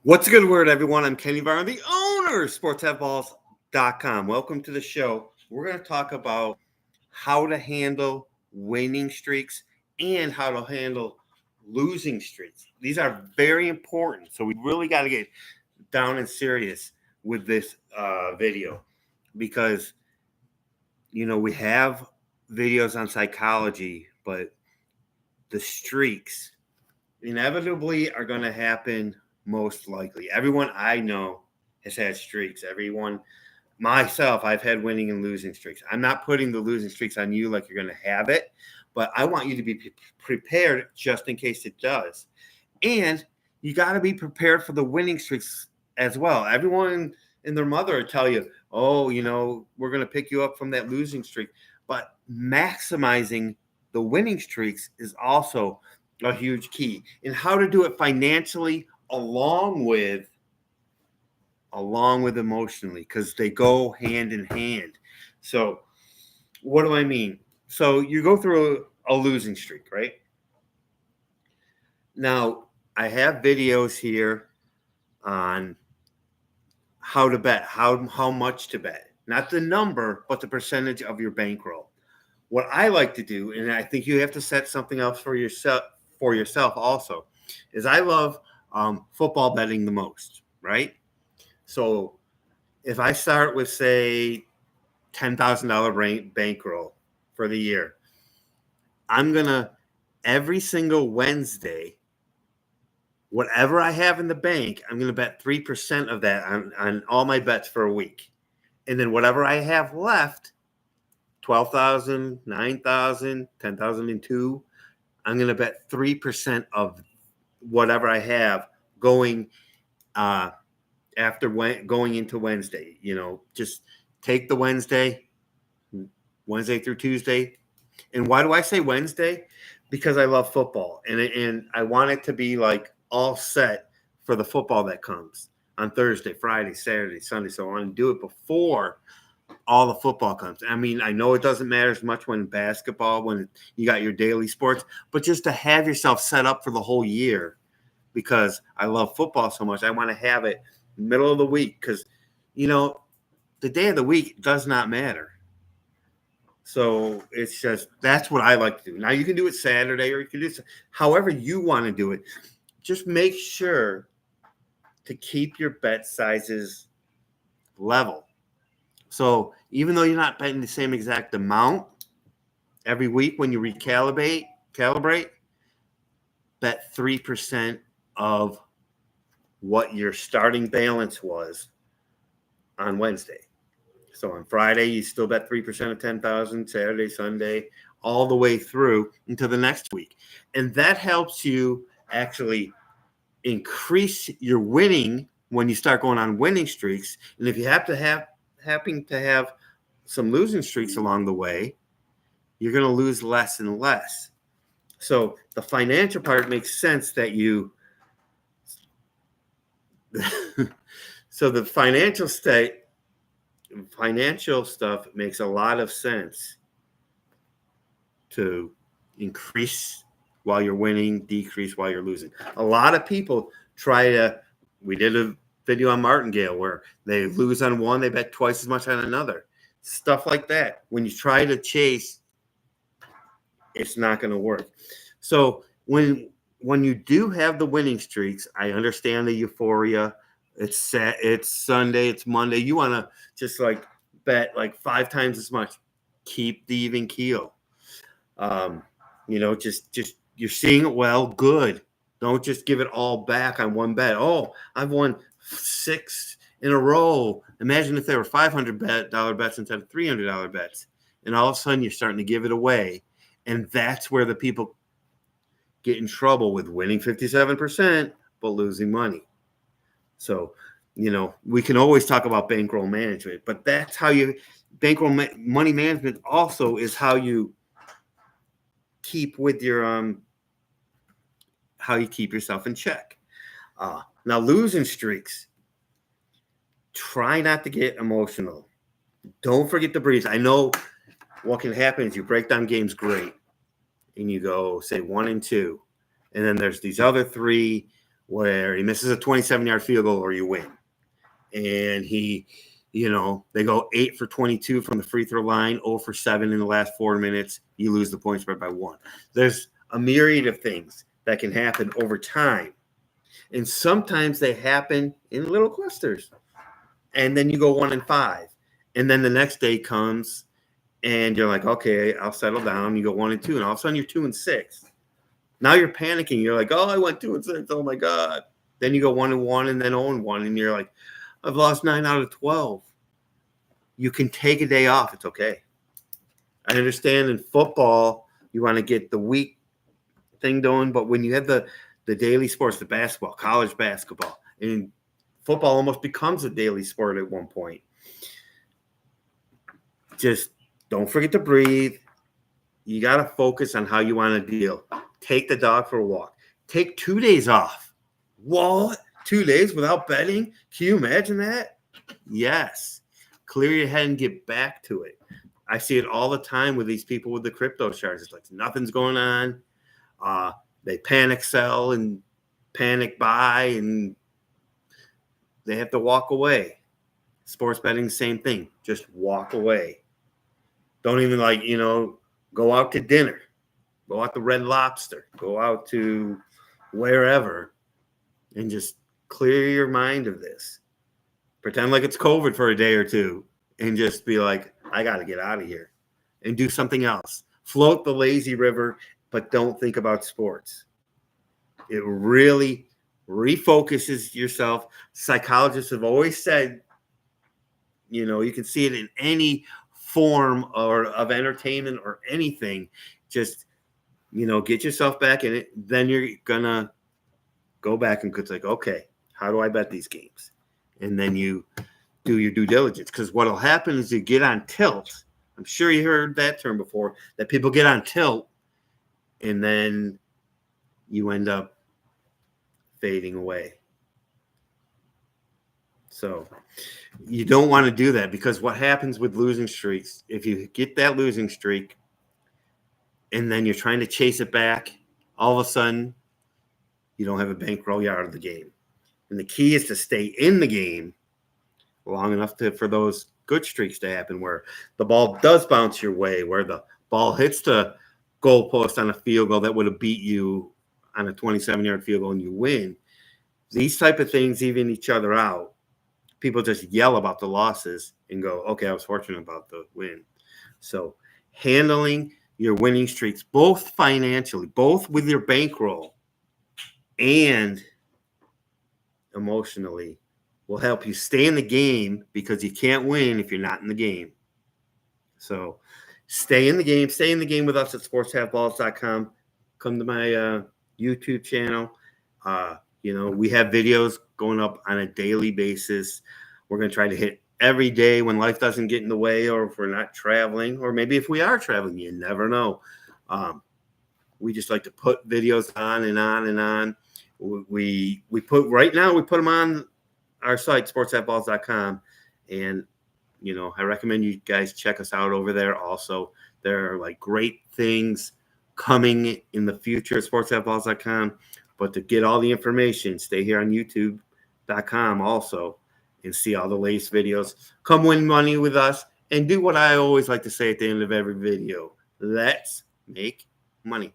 What's a good word, everyone? I'm Kenny Varn, the owner of SportsBooks.com. Welcome to the show. We're going to talk about how to handle winning streaks and how to handle losing streaks. These are very important, so we really got to get down and serious with this video because, we have videos on psychology, but the streaks inevitably are going to happen. Most likely, everyone I know has had streaks. Myself, I've had winning and losing streaks. I'm not putting the losing streaks on you like you're going to have it, but I want you to be prepared just in case it does. And you got to be prepared for the winning streaks as well. Everyone and their mother will tell you, oh, we're going to pick you up from that losing streak. But maximizing the winning streaks is also a huge key. And how to do it financially along with emotionally, because they go hand in hand. So what do I mean? So you go through a losing streak, right? Now, I have videos here on how to bet, how much to bet. Not the number, but the percentage of your bankroll. What I like to do, and I think you have to set something else for yourself also, is I love football betting the most, right? So if I start with, say, $10,000 bankroll for the year, I'm going to, every single Wednesday, whatever I have in the bank, I'm going to bet 3% of that on all my bets for a week. And then whatever I have left, 12,000, 9,000, 10,002, I'm going to bet 3% of whatever I have going going into Wednesday. Just take the Wednesday through Tuesday. And why do I say Wednesday? Because I love football, and I want it to be like all set for the football that comes on Thursday, Friday, Saturday, Sunday. So I want to do it before all the football comes. I mean, I know it doesn't matter as much when basketball, when you got your daily sports, but just to have yourself set up for the whole year, because I love football so much. I want to have it middle of the week because, the day of the week does not matter. So it's just, that's what I like to do. Now you can do it Saturday, or you can do it however you want to do it. Just make sure to keep your bet sizes level. So even though you're not betting the same exact amount every week, when you calibrate, bet 3% of what your starting balance was on Wednesday. So on Friday, you still bet 3% of 10,000, Saturday, Sunday, all the way through into the next week. And that helps you actually increase your winning when you start going on winning streaks. And if you happen to have some losing streaks along the way, you're going to lose less and less. So the financial part makes sense that you so the financial stuff makes a lot of sense to increase while you're winning, decrease while you're losing. A lot of people we did a video on martingale where they lose on one, they bet twice as much on another. Stuff like that. When you try to chase, it's not going to work. So when you do have the winning streaks, I understand the euphoria. It's Sunday, it's Monday. You want to just bet 5 times as much. Keep the even keel. Just you're seeing it well, good. Don't just give it all back on one bet. Oh, I've won 6 in a row. Imagine if they were $500 bets instead of $300 bets. And all of a sudden you're starting to give it away. And that's where the people get in trouble with winning 57% but losing money. So, we can always talk about bankroll management, but that's how bankroll money management also is how you keep with your how you keep yourself in check. Now, losing streaks, try not to get emotional. Don't forget to breathe. I know what can happen is you break down games great, and you go, say, 1-2, and then there's these other 3 where he misses a 27-yard field goal or you win. And they go 8 for 22 from the free throw line, 0 for 7 in the last 4 minutes. You lose the point spread by 1. There's a myriad of things that can happen over time. And sometimes they happen in little clusters. And then you go 1-5. And then the next day comes and you're like, okay, I'll settle down. You go 1-2. And all of a sudden you're 2-6. Now you're panicking. You're like, oh, I went 2-6. Oh, my God. Then you go 1-1 and then 0-1. And you're like, I've lost 9 out of 12. You can take a day off. It's okay. I understand in football, you want to get the week thing going. But when you have the daily sports, the basketball, college basketball, and football almost becomes a daily sport at one point. Just don't forget to breathe. You got to focus on how you want to deal. Take the dog for a walk. Take 2 days off. What? 2 days without betting? Can you imagine that? Yes. Clear your head and get back to it. I see it all the time with these people with the crypto charts. It's like nothing's going on. They panic sell and panic buy, and they have to walk away. Sports betting, same thing. Just walk away. Don't even go out to dinner. Go out to Red Lobster. Go out to wherever and just clear your mind of this. Pretend like it's COVID for a day or two and just be like, I got to get out of here and do something else. Float the lazy river, but don't think about sports. It really refocuses yourself. Psychologists have always said, you can see it in any form or of entertainment or anything. Just, get yourself back in it. Then you're going to go back and it's like, okay, how do I bet these games? And then you do your due diligence, because what will happen is you get on tilt. I'm sure you heard that term before, that people get on tilt and then you end up fading away. So you don't want to do that, because what happens with losing streaks, if you get that losing streak and then you're trying to chase it back, all of a sudden you don't have a bankroll, you're out of the game. And the key is to stay in the game long enough for those good streaks to happen, where the ball does bounce your way, where the ball hits the goalpost on a field goal that would have beat you on a 27-yard field goal and you win. These type of things even each other out. People just yell about the losses and go, okay, I was fortunate about the win. So handling your winning streaks, both financially, both with your bankroll and emotionally, will help you stay in the game, because you can't win if you're not in the game. So stay in the game. Stay in the game with us at sportshaveballs.com. Come to my YouTube channel. We have videos going up on a daily basis. We're going to try to hit every day when life doesn't get in the way, or if we're not traveling, or maybe if we are traveling, you never know. We just like to put videos on and on and on. We put them on our site, sportshaveballs.com. And, I recommend you guys check us out over there also. There are great things coming in the future at sportshaveballs.com. But to get all the information, stay here on youtube.com also and see all the latest videos. Come win money with us and do what I always like to say at the end of every video. Let's make money.